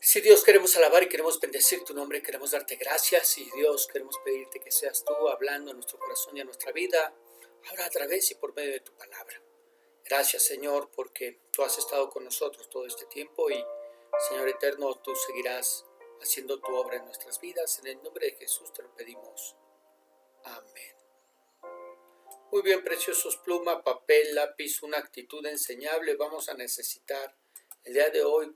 Sí, Dios, queremos alabar y queremos bendecir tu nombre, queremos darte gracias y Dios, queremos pedirte que seas tú hablando a nuestro corazón y a nuestra vida, ahora a través y por medio de tu palabra. Gracias, Señor, porque tú has estado con nosotros todo este tiempo y, Señor eterno, tú seguirás haciendo tu obra en nuestras vidas. En el nombre de Jesús te lo pedimos. Amén. Muy bien, preciosos, pluma, papel, lápiz, una actitud enseñable vamos a necesitar el día de hoy.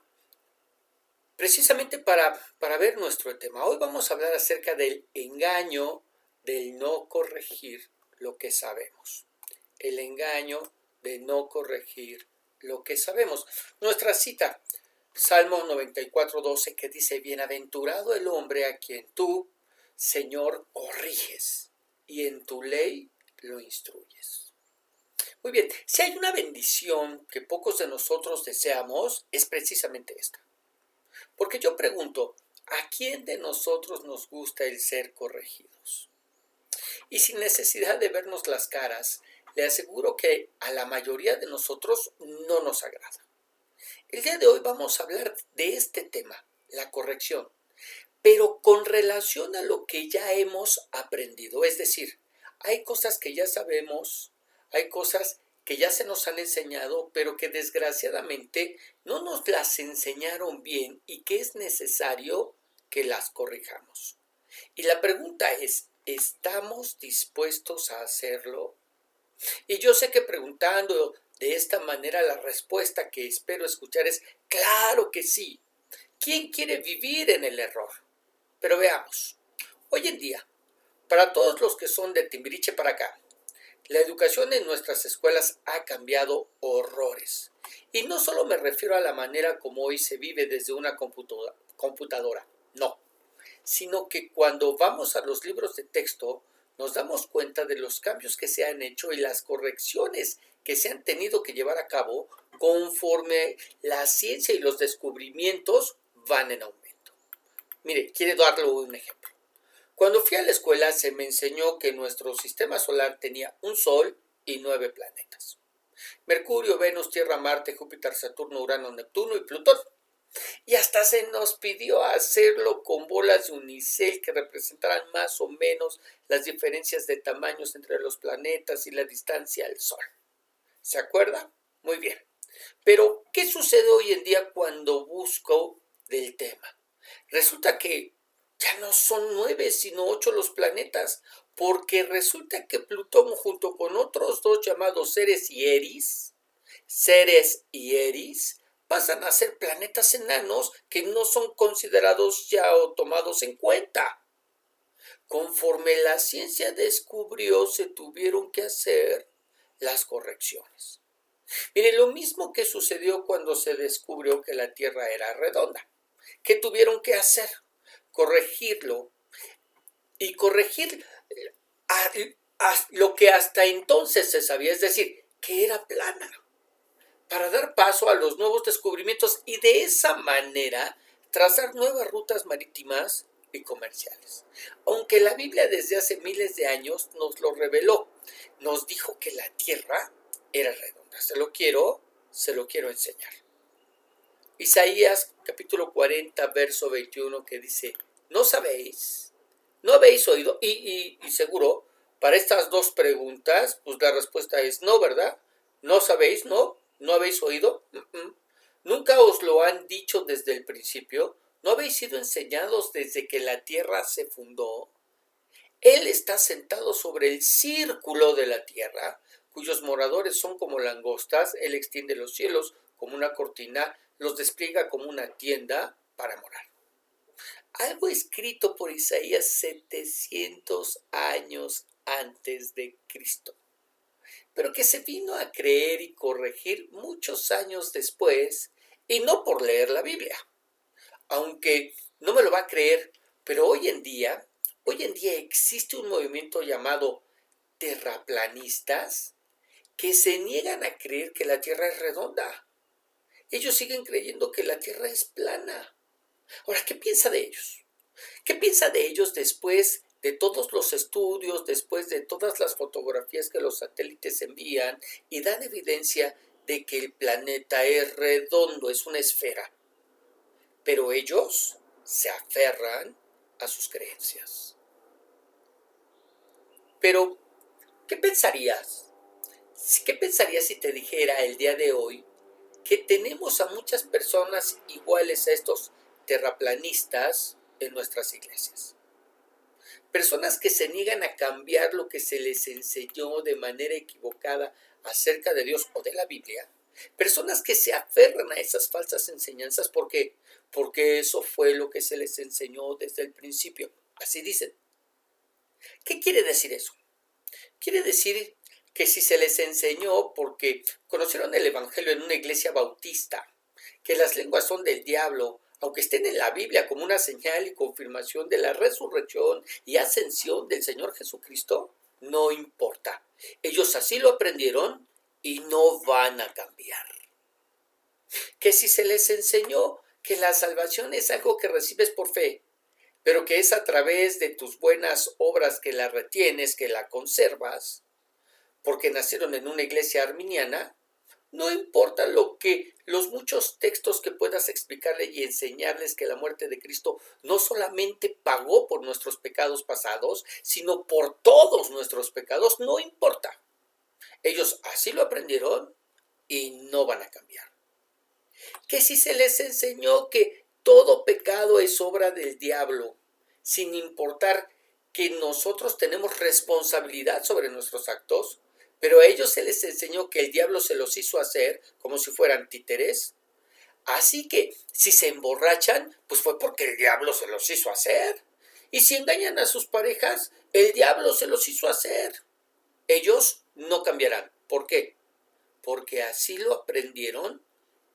Precisamente para ver nuestro tema, hoy vamos a hablar acerca del engaño del no corregir lo que sabemos. El engaño de no corregir lo que sabemos. Nuestra cita, Salmo 94:12, que dice: bienaventurado el hombre a quien tú, Señor, corriges y en tu ley lo instruyes. Muy bien, si hay una bendición que pocos de nosotros deseamos, es precisamente esta. Porque yo pregunto, ¿a quién de nosotros nos gusta el ser corregidos? Y sin necesidad de vernos las caras, le aseguro que a la mayoría de nosotros no nos agrada. El día de hoy vamos a hablar de este tema, la corrección, pero con relación a lo que ya hemos aprendido. Es decir, hay cosas que ya sabemos, hay cosas que ya se nos han enseñado, pero que desgraciadamente no nos las enseñaron bien y que es necesario que las corrijamos. Y la pregunta es, ¿estamos dispuestos a hacerlo? Y yo sé que preguntando de esta manera, la respuesta que espero escuchar es: claro que sí. ¿Quién quiere vivir en el error? Pero veamos, hoy en día, para todos los que son de Timbiriche para acá, la educación en nuestras escuelas ha cambiado horrores. Y no solo me refiero a la manera como hoy se vive desde una computadora, no, sino que cuando vamos a los libros de texto nos damos cuenta de los cambios que se han hecho y las correcciones que se han tenido que llevar a cabo conforme la ciencia y los descubrimientos van en aumento. Mire, quiero darle un ejemplo. Cuando fui a la escuela se me enseñó que nuestro sistema solar tenía un Sol y 9 planetas: Mercurio, Venus, Tierra, Marte, Júpiter, Saturno, Urano, Neptuno y Plutón. Y hasta se nos pidió hacerlo con bolas de unicel que representaran más o menos las diferencias de tamaños entre los planetas y la distancia al Sol. ¿Se acuerda? Muy bien. Pero, ¿qué sucede hoy en día cuando busco del tema? Resulta que ya no son 9, sino 8 los planetas, porque resulta que Plutón, junto con otros dos llamados Ceres y Eris, pasan a ser planetas enanos que no son considerados ya o tomados en cuenta. Conforme la ciencia descubrió, se tuvieron que hacer las correcciones. Mire, lo mismo que sucedió cuando se descubrió que la Tierra era redonda. ¿Qué tuvieron que hacer? Corregirlo y corregir a lo que hasta entonces se sabía, es decir, que era plana, para dar paso a los nuevos descubrimientos y de esa manera trazar nuevas rutas marítimas y comerciales. Aunque la Biblia desde hace miles de años nos lo reveló, nos dijo que la Tierra era redonda. Se lo quiero enseñar. Isaías capítulo 40, verso 21, que dice: ¿no sabéis? ¿No habéis oído? Y seguro, para estas dos preguntas, pues la respuesta es no, ¿verdad? ¿No sabéis? ¿No? ¿No habéis oído? ¿Nunca os lo han dicho desde el principio? ¿No habéis sido enseñados desde que la tierra se fundó? Él está sentado sobre el círculo de la tierra, cuyos moradores son como langostas. Él extiende los cielos como una cortina, los despliega como una tienda para morar. Algo escrito por Isaías 700 años antes de Cristo, pero que se vino a creer y corregir muchos años después, y no por leer la Biblia. Aunque no me lo va a creer, pero hoy en día existe un movimiento llamado terraplanistas que se niegan a creer que la Tierra es redonda. Ellos siguen creyendo que la Tierra es plana. Ahora, ¿qué piensa de ellos? ¿Qué piensa de ellos después de todos los estudios, después de todas las fotografías que los satélites envían y dan evidencia de que el planeta es redondo, es una esfera? pero ellos se aferran a sus creencias. Pero, ¿qué pensarías? ¿Qué pensarías si te dijera el día de hoy que tenemos a muchas personas iguales a estos terraplanistas en nuestras iglesias? Personas que se niegan a cambiar lo que se les enseñó de manera equivocada acerca de Dios o de la Biblia. Personas que se aferran a esas falsas enseñanzas porque eso fue lo que se les enseñó desde el principio. Así dicen. ¿Qué quiere decir eso? Quiere decir que si se les enseñó porque conocieron el Evangelio en una iglesia bautista, que las lenguas son del diablo, aunque estén en la Biblia como una señal y confirmación de la resurrección y ascensión del Señor Jesucristo, no importa. Ellos así lo aprendieron y no van a cambiar. Que si se les enseñó que la salvación es algo que recibes por fe, pero que es a través de tus buenas obras que la retienes, que la conservas, porque nacieron en una iglesia arminiana, no importa los muchos textos que puedas explicarle y enseñarles que la muerte de Cristo no solamente pagó por nuestros pecados pasados, sino por todos nuestros pecados, no importa. Ellos así lo aprendieron y no van a cambiar. Que si se les enseñó que todo pecado es obra del diablo, sin importar que nosotros tenemos responsabilidad sobre nuestros actos, pero a ellos se les enseñó que el diablo se los hizo hacer como si fueran títeres. Así que si se emborrachan, pues fue porque el diablo se los hizo hacer. Y si engañan a sus parejas, el diablo se los hizo hacer. Ellos no cambiarán. ¿Por qué? Porque así lo aprendieron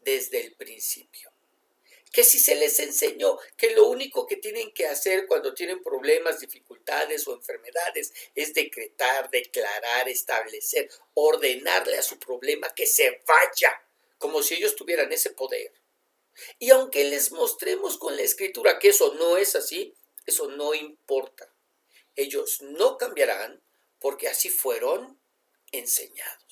desde el principio. Que si se les enseñó que lo único que tienen que hacer cuando tienen problemas, dificultades o enfermedades es decretar, declarar, establecer, ordenarle a su problema que se vaya, como si ellos tuvieran ese poder. Y aunque les mostremos con la escritura que eso no es así, eso no importa. Ellos no cambiarán porque así fueron enseñados.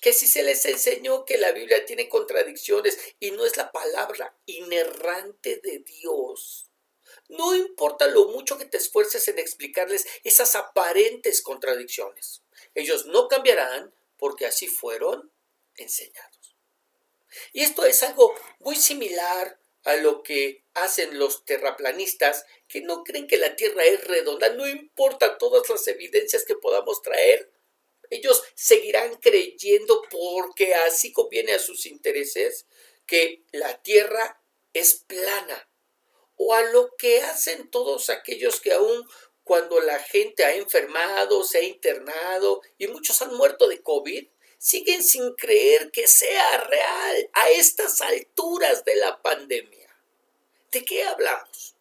Que si se les enseñó que la Biblia tiene contradicciones y no es la palabra inerrante de Dios, no importa lo mucho que te esfuerces en explicarles esas aparentes contradicciones, ellos no cambiarán porque así fueron enseñados. Y esto es algo muy similar a lo que hacen los terraplanistas que no creen que la Tierra es redonda, no importa todas las evidencias que podamos traer. Ellos seguirán creyendo porque así conviene a sus intereses que la tierra es plana. O a lo que hacen todos aquellos que aún cuando la gente ha enfermado, se ha internado y muchos han muerto de COVID, siguen sin creer que sea real a estas alturas de la pandemia. ¿De qué hablamos?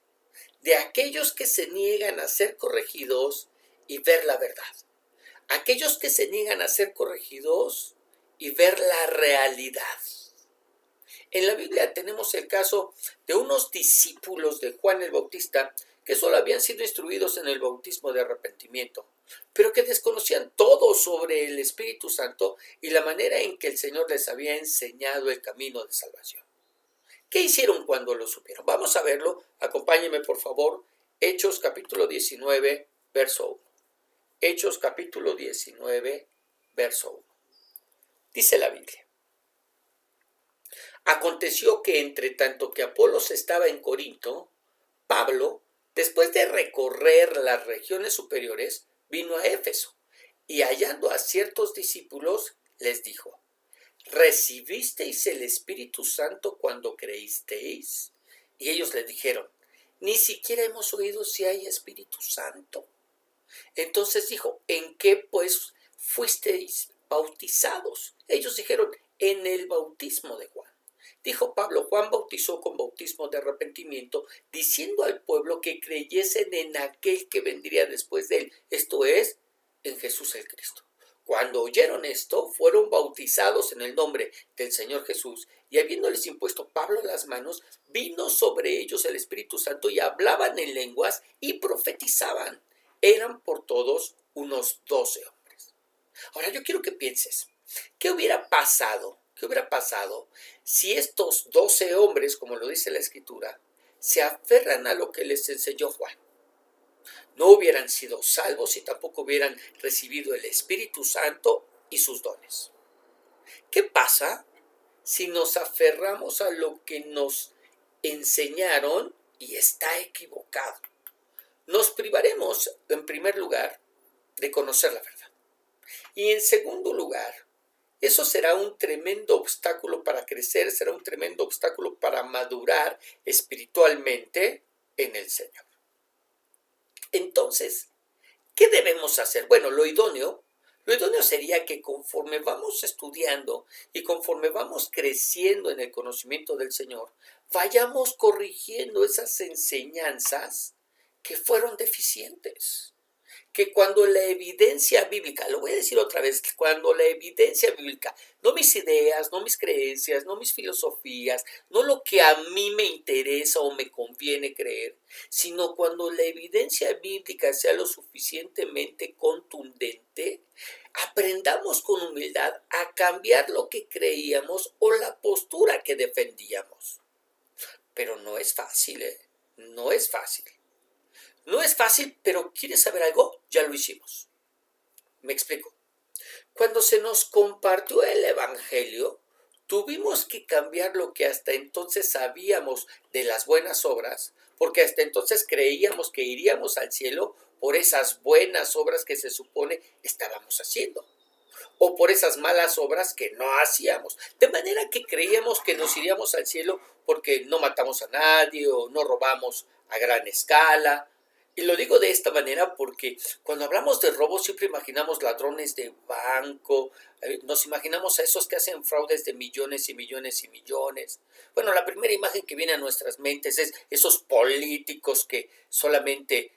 De aquellos que se niegan a ser corregidos y ver la verdad. Aquellos que se niegan a ser corregidos y ver la realidad. En la Biblia tenemos el caso de unos discípulos de Juan el Bautista que solo habían sido instruidos en el bautismo de arrepentimiento, pero que desconocían todo sobre el Espíritu Santo y la manera en que el Señor les había enseñado el camino de salvación. ¿Qué hicieron cuando lo supieron? Vamos a verlo. Acompáñenme, por favor. Hechos capítulo 19, verso 1. Hechos capítulo 19, verso 1. Dice la Biblia: Aconteció que entre tanto que Apolos estaba en Corinto, Pablo, después de recorrer las regiones superiores, vino a Éfeso y hallando a ciertos discípulos les dijo: ¿Recibisteis el Espíritu Santo cuando creísteis? Y ellos le dijeron: Ni siquiera hemos oído si hay Espíritu Santo. Entonces dijo: ¿En qué pues fuisteis bautizados? Ellos dijeron: en el bautismo de Juan. Dijo Pablo: Juan bautizó con bautismo de arrepentimiento, diciendo al pueblo que creyesen en aquel que vendría después de él, esto es, en Jesús el Cristo. Cuando oyeron esto, fueron bautizados en el nombre del Señor Jesús, y habiéndoles impuesto Pablo las manos, vino sobre ellos el Espíritu Santo, y hablaban en lenguas y profetizaban. Eran por todos unos 12 hombres. Ahora yo quiero que pienses, ¿qué hubiera pasado ¿Qué hubiera pasado si estos 12 hombres, como lo dice la Escritura, se aferran a lo que les enseñó Juan? No hubieran sido salvos y tampoco hubieran recibido el Espíritu Santo y sus dones. ¿Qué pasa si nos aferramos a lo que nos enseñaron y está equivocado? Nos privaremos, en primer lugar, de conocer la verdad. Y en segundo lugar, eso será un tremendo obstáculo para crecer, será un tremendo obstáculo para madurar espiritualmente en el Señor. Entonces, ¿qué debemos hacer? Bueno, lo idóneo sería que conforme vamos estudiando y conforme vamos creciendo en el conocimiento del Señor, vayamos corrigiendo esas enseñanzas que fueron deficientes. Que cuando la evidencia bíblica, lo voy a decir otra vez, cuando la evidencia bíblica, no mis ideas, no mis creencias, no mis filosofías, no lo que a mí me interesa o me conviene creer, sino cuando la evidencia bíblica sea lo suficientemente contundente, aprendamos con humildad a cambiar lo que creíamos o la postura que defendíamos. Pero no es fácil, ¿eh? No es fácil. No es fácil, pero ¿quieres saber algo? Ya lo hicimos. Me explico. Cuando se nos compartió el Evangelio, tuvimos que cambiar lo que hasta entonces sabíamos de las buenas obras, porque hasta entonces creíamos que iríamos al cielo por esas buenas obras que se supone estábamos haciendo, o por esas malas obras que no hacíamos. De manera que creíamos que nos iríamos al cielo porque no matamos a nadie o no robamos a gran escala. Y lo digo de esta manera porque cuando hablamos de robo siempre imaginamos ladrones de banco, nos imaginamos a esos que hacen fraudes de millones y millones y millones. Bueno, la primera imagen que viene a nuestras mentes es esos políticos que solamente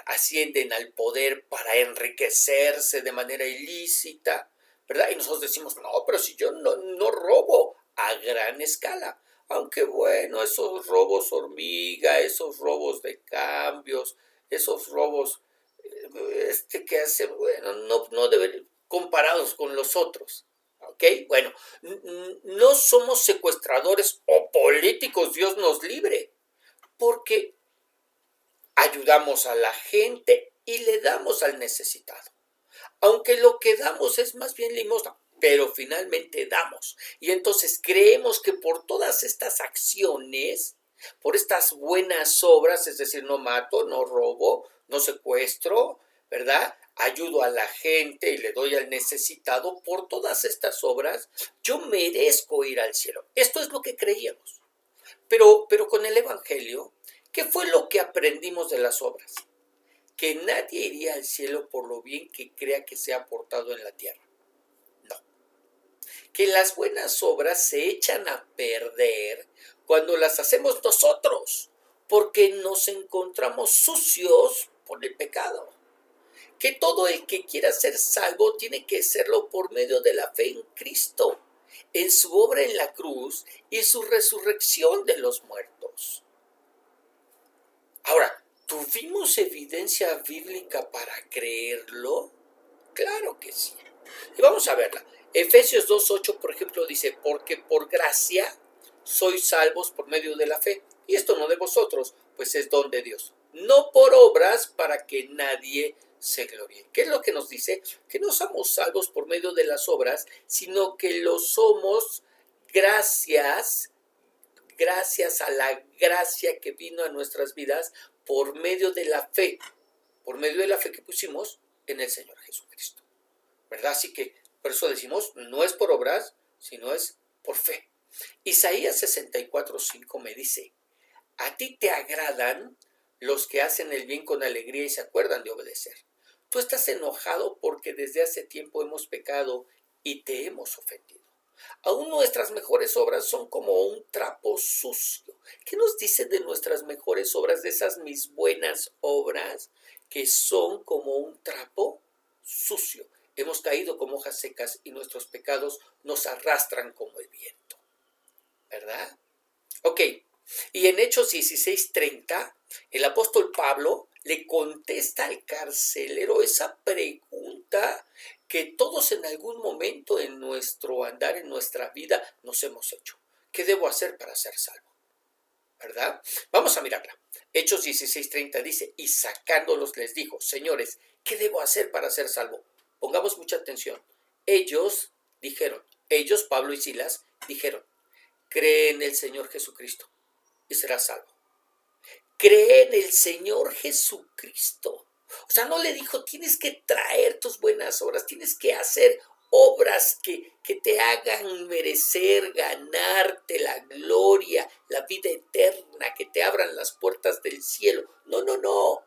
ascienden al poder para enriquecerse de manera ilícita, ¿verdad? Y nosotros decimos, no, pero si yo no robo a gran escala. Aunque bueno, esos robos hormiga, esos robos de cambios, esos robos que hacen, bueno, no deben comparados con los otros. ¿Ok? Bueno, no somos secuestradores o políticos, Dios nos libre, porque ayudamos a la gente y le damos al necesitado. Aunque lo que damos es más bien limosna, pero finalmente damos. Y entonces creemos que por todas estas acciones, por estas buenas obras, es decir, no mato, no robo, no secuestro, ¿verdad? Ayudo a la gente y le doy al necesitado, por todas estas obras, yo merezco ir al cielo. Esto es lo que creíamos. Pero con el Evangelio, ¿qué fue lo que aprendimos de las obras? Que nadie iría al cielo por lo bien que crea que se ha portado en la tierra. No. Que las buenas obras se echan a perder cuando las hacemos nosotros, porque nos encontramos sucios por el pecado. Que todo el que quiera ser salvo tiene que serlo por medio de la fe en Cristo, en su obra en la cruz y su resurrección de los muertos. Ahora, ¿tuvimos evidencia bíblica para creerlo? Claro que sí. Y vamos a verla. Efesios 2:8, por ejemplo, dice, porque por gracia sois salvos por medio de la fe. Y esto no de vosotros, pues es don de Dios. No por obras para que nadie se gloríe. ¿Qué es lo que nos dice? Que no somos salvos por medio de las obras, sino que lo somos gracias a la gracia que vino a nuestras vidas por medio de la fe que pusimos en el Señor Jesucristo, ¿verdad? Así que por eso decimos, no es por obras, sino es por fe. Isaías 64:5 me dice, a ti te agradan los que hacen el bien con alegría y se acuerdan de obedecer. Tú estás enojado porque desde hace tiempo hemos pecado y te hemos ofendido. Aún nuestras mejores obras son como un trapo sucio. ¿Qué nos dice de nuestras mejores obras, de esas mis buenas obras, que son como un trapo sucio? Hemos caído como hojas secas y nuestros pecados nos arrastran como el viento, ¿verdad? Ok, y en Hechos 16:30, el apóstol Pablo le contesta al carcelero esa pregunta que todos en algún momento en nuestro andar, en nuestra vida, nos hemos hecho. ¿Qué debo hacer para ser salvo? ¿Verdad? Vamos a mirarla. Hechos 16:30 dice, y sacándolos les dijo, señores, ¿qué debo hacer para ser salvo? Pongamos mucha atención. Ellos dijeron, ellos, Pablo y Silas, dijeron, cree en el Señor Jesucristo y serás salvo. Cree en el Señor Jesucristo. O sea, no le dijo, tienes que traer tus buenas obras, tienes que hacer obras que te hagan merecer, ganarte la gloria, la vida eterna, que te abran las puertas del cielo. No, no, no.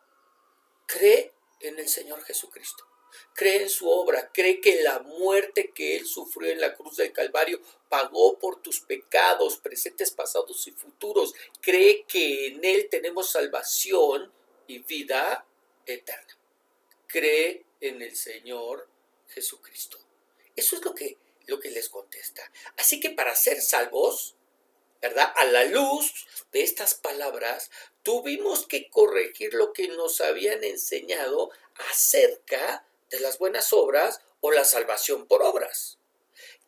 Cree en el Señor Jesucristo. Cree en su obra, cree que la muerte que Él sufrió en la cruz del Calvario pagó por tus pecados, presentes, pasados y futuros. Cree que en Él tenemos salvación y vida eterna. Cree en el Señor Jesucristo. Eso es lo que les contesta. Así que para ser salvos, ¿verdad? A la luz de estas palabras, tuvimos que corregir lo que nos habían enseñado acerca de las buenas obras o la salvación por obras.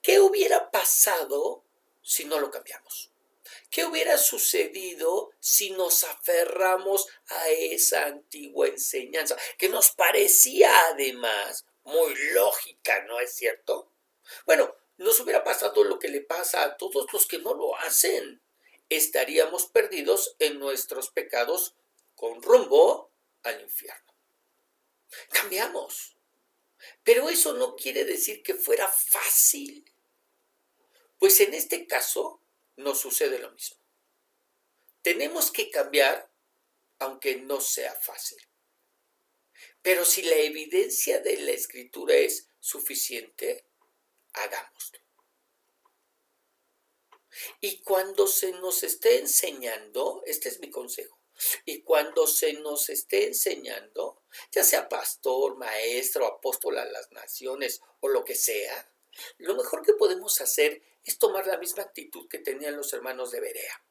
¿Qué hubiera pasado si no lo cambiamos? ¿Qué hubiera sucedido si nos aferramos a esa antigua enseñanza, que nos parecía además muy lógica, ¿no es cierto? Bueno, nos hubiera pasado lo que le pasa a todos los que no lo hacen. Estaríamos perdidos en nuestros pecados con rumbo al infierno. Cambiamos. Pero eso no quiere decir que fuera fácil. Pues en este caso nos sucede lo mismo. Tenemos que cambiar aunque no sea fácil. Pero si la evidencia de la Escritura es suficiente, hagámoslo. Y cuando se nos esté enseñando, este es mi consejo, y cuando se nos esté enseñando, ya sea pastor, maestro, apóstol a las naciones o lo que sea, lo mejor que podemos hacer es tomar la misma actitud que tenían los hermanos de Berea.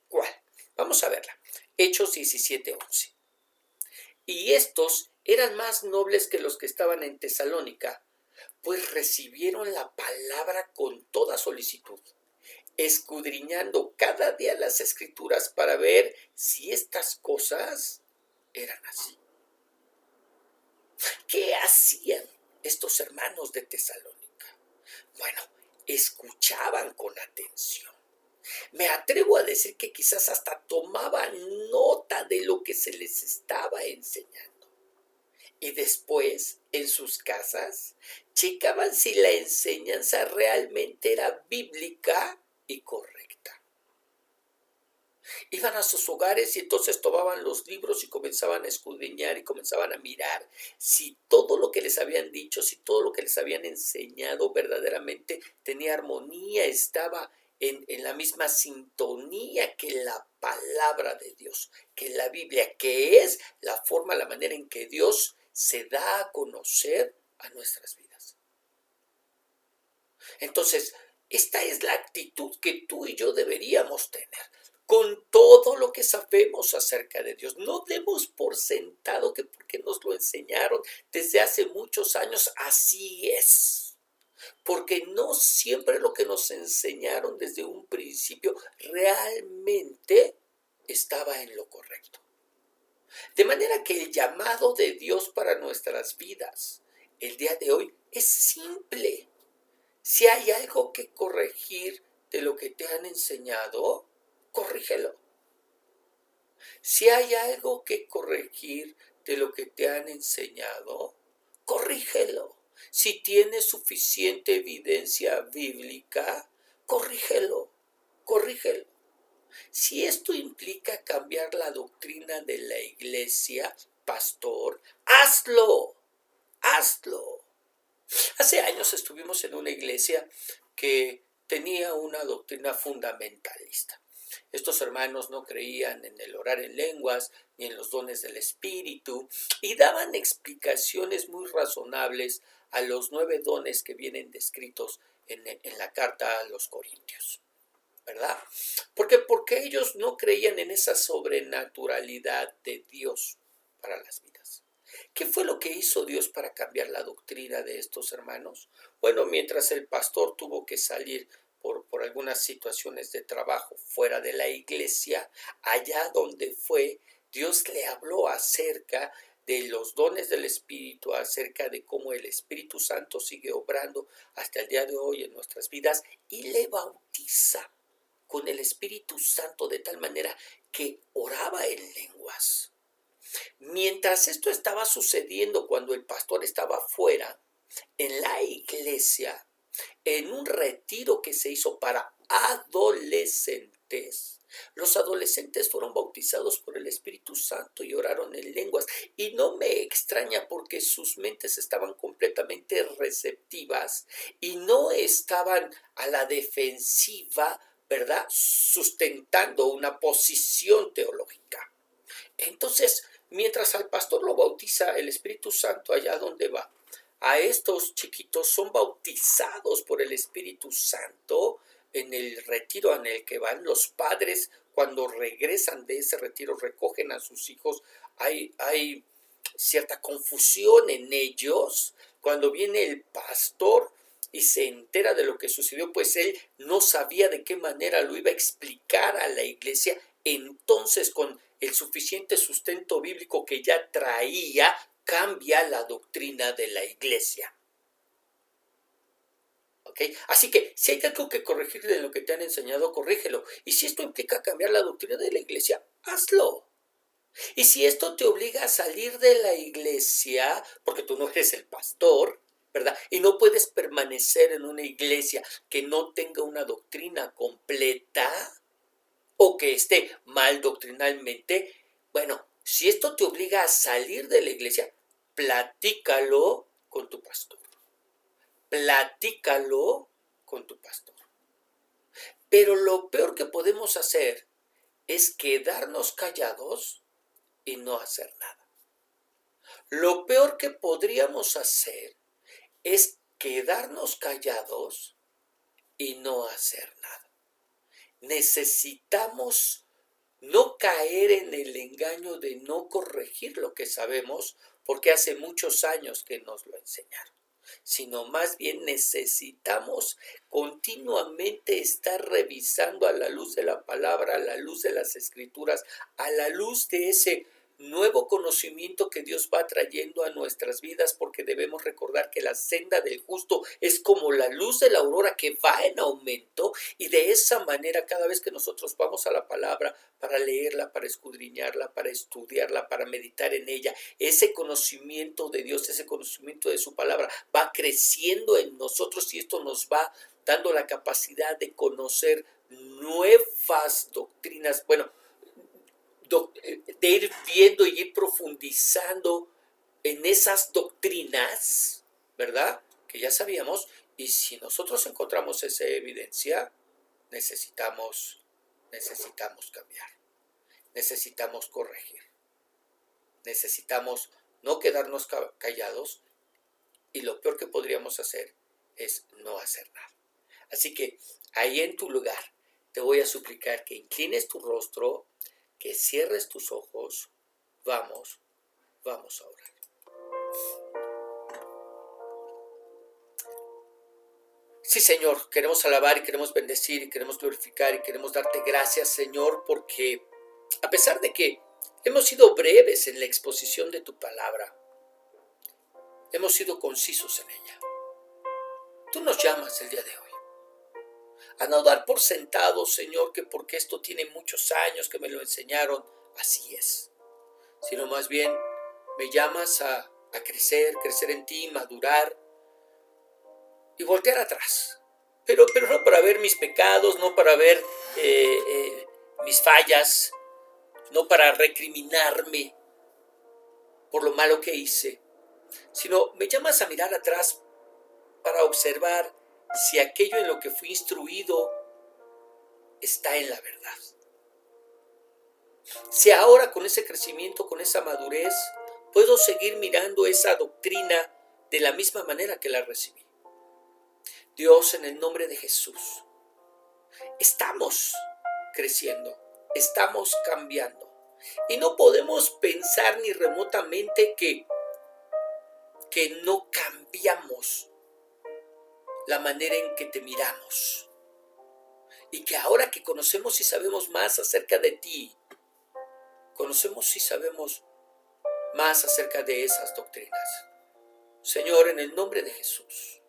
¿Cuál? Vamos a verla. Hechos 17:11. Y estos eran más nobles que los que estaban en Tesalónica, pues recibieron la palabra con toda solicitud, escudriñando cada día las Escrituras para ver si estas cosas eran así. ¿Qué hacían estos hermanos de Tesalónica? Bueno, escuchaban con atención. Me atrevo a decir que quizás hasta tomaban nota de lo que se les estaba enseñando. Y después, en sus casas, checaban si la enseñanza realmente era bíblica y correcta. Iban a sus hogares y entonces tomaban los libros y comenzaban a escudriñar y comenzaban a mirar si todo lo que les habían dicho, si todo lo que les habían enseñado verdaderamente tenía armonía, estaba en la misma sintonía que la palabra de Dios, que la Biblia, que es la forma, la manera en que Dios se da a conocer a nuestras vidas. Entonces, esta es la actitud que tú y yo deberíamos tener con todo lo que sabemos acerca de Dios. No demos por sentado que porque nos lo enseñaron desde hace muchos años, así es. Porque no siempre lo que nos enseñaron desde un principio realmente estaba en lo correcto. De manera que el llamado de Dios para nuestras vidas el día de hoy es simple. Si hay algo que corregir de lo que te han enseñado, corrígelo. Si hay algo que corregir de lo que te han enseñado, corrígelo. Si tienes suficiente evidencia bíblica, corrígelo, corrígelo. Si esto implica cambiar la doctrina de la iglesia, pastor, hazlo, hazlo. Hace años estuvimos en una iglesia que tenía una doctrina fundamentalista. Estos hermanos no creían en el orar en lenguas ni en los dones del Espíritu y daban explicaciones muy razonables a los 9 dones que vienen descritos en la carta a los Corintios, ¿verdad? Porque ellos no creían en esa sobrenaturalidad de Dios para las vidas. ¿Qué fue lo que hizo Dios para cambiar la doctrina de estos hermanos? Bueno, mientras el pastor tuvo que salir por algunas situaciones de trabajo fuera de la iglesia, allá donde fue, Dios le habló acerca de los dones del Espíritu, acerca de cómo el Espíritu Santo sigue obrando hasta el día de hoy en nuestras vidas y le bautiza con el Espíritu Santo de tal manera que oraba en lenguas. Mientras esto estaba sucediendo, cuando el pastor estaba fuera, en la iglesia, en un retiro que se hizo para adolescentes, los adolescentes fueron bautizados por el Espíritu Santo y oraron en lenguas. Y no me extraña, porque sus mentes estaban completamente receptivas y no estaban a la defensiva, ¿verdad?, sustentando una posición teológica. Entonces, mientras al pastor lo bautiza el Espíritu Santo allá donde va, a estos chiquitos son bautizados por el Espíritu Santo en el retiro en el que van. Los padres, cuando regresan de ese retiro, recogen a sus hijos. Hay cierta confusión en ellos. Cuando viene el pastor y se entera de lo que sucedió, pues él no sabía de qué manera lo iba a explicar a la iglesia. Entonces, con el suficiente sustento bíblico que ya traía, cambia la doctrina de la iglesia. ¿Ok? Así que si hay algo que corregir de lo que te han enseñado, corrígelo. Y si esto implica cambiar la doctrina de la iglesia, hazlo. Y si esto te obliga a salir de la iglesia, porque tú no eres el pastor, ¿verdad? Y no puedes permanecer en una iglesia que no tenga una doctrina completa o que esté mal doctrinalmente, bueno, si esto te obliga a salir de la iglesia, platícalo con tu pastor. Platícalo con tu pastor. Pero lo peor que podemos hacer es quedarnos callados y no hacer nada. Lo peor que podríamos hacer es quedarnos callados y no hacer nada. Necesitamos no caer en el engaño de no corregir lo que sabemos, porque hace muchos años que nos lo enseñaron, sino más bien necesitamos continuamente estar revisando a la luz de la palabra, a la luz de las escrituras, a la luz de ese nuevo conocimiento que Dios va trayendo a nuestras vidas, porque debemos recordar que la senda del justo es como la luz de la aurora que va en aumento, y de esa manera cada vez que nosotros vamos a la palabra para leerla, para escudriñarla, para estudiarla, para meditar en ella, ese conocimiento de Dios, ese conocimiento de su palabra va creciendo en nosotros, y esto nos va dando la capacidad de conocer nuevas doctrinas, de ir viendo y ir profundizando en esas doctrinas, ¿verdad?, que ya sabíamos. Y si nosotros encontramos esa evidencia, necesitamos cambiar, necesitamos corregir, necesitamos no quedarnos callados, y lo peor que podríamos hacer es no hacer nada. Así que ahí en tu lugar te voy a suplicar que inclines tu rostro, que cierres tus ojos. Vamos a orar. Sí, Señor, queremos alabar y queremos bendecir y queremos glorificar y queremos darte gracias, Señor, porque a pesar de que hemos sido breves en la exposición de tu palabra, hemos sido concisos en ella. Tú nos llamas el día de hoy a no dar por sentado, Señor, que porque esto tiene muchos años que me lo enseñaron, así es, sino más bien me llamas a crecer en ti, madurar y voltear atrás. Pero no para ver mis pecados, no para ver mis fallas, no para recriminarme por lo malo que hice, sino me llamas a mirar atrás para observar si aquello en lo que fui instruido está en la verdad. Si ahora con ese crecimiento, con esa madurez, puedo seguir mirando esa doctrina de la misma manera que la recibí. Dios, en el nombre de Jesús, estamos creciendo, estamos cambiando, y no podemos pensar ni remotamente que que no cambiamos la manera en que te miramos. Y que ahora que conocemos y sabemos más acerca de ti, conocemos y sabemos más acerca de esas doctrinas. Señor, en el nombre de Jesús,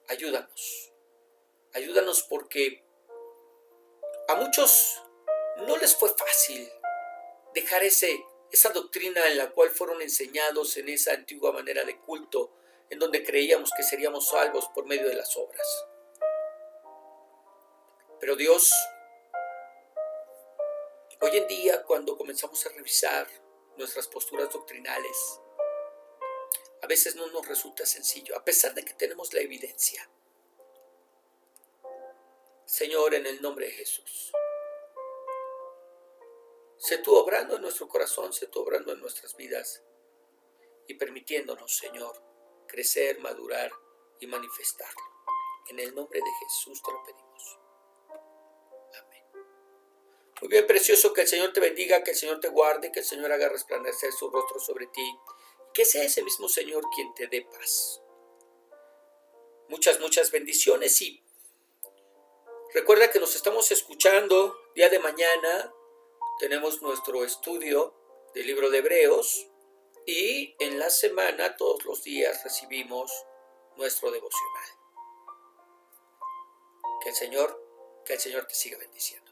ayúdanos. Ayúdanos porque a muchos no les fue fácil dejar esa doctrina en la cual fueron enseñados en esa antigua manera de culto, en donde creíamos que seríamos salvos por medio de las obras. Pero Dios, hoy en día, cuando comenzamos a revisar nuestras posturas doctrinales, a veces no nos resulta sencillo, a pesar de que tenemos la evidencia. Señor, en el nombre de Jesús, sé tú obrando en nuestro corazón, sé tú obrando en nuestras vidas y permitiéndonos, Señor, crecer, madurar y manifestarlo. En el nombre de Jesús te lo pedimos. Amén. Muy bien, precioso, que el Señor te bendiga, que el Señor te guarde, que el Señor haga resplandecer su rostro sobre ti, que sea ese mismo Señor quien te dé paz. Muchas bendiciones y recuerda que nos estamos escuchando día de mañana. Tenemos nuestro estudio del libro de Hebreos y en la semana todos los días recibimos nuestro devocional. Que el Señor te siga bendiciendo.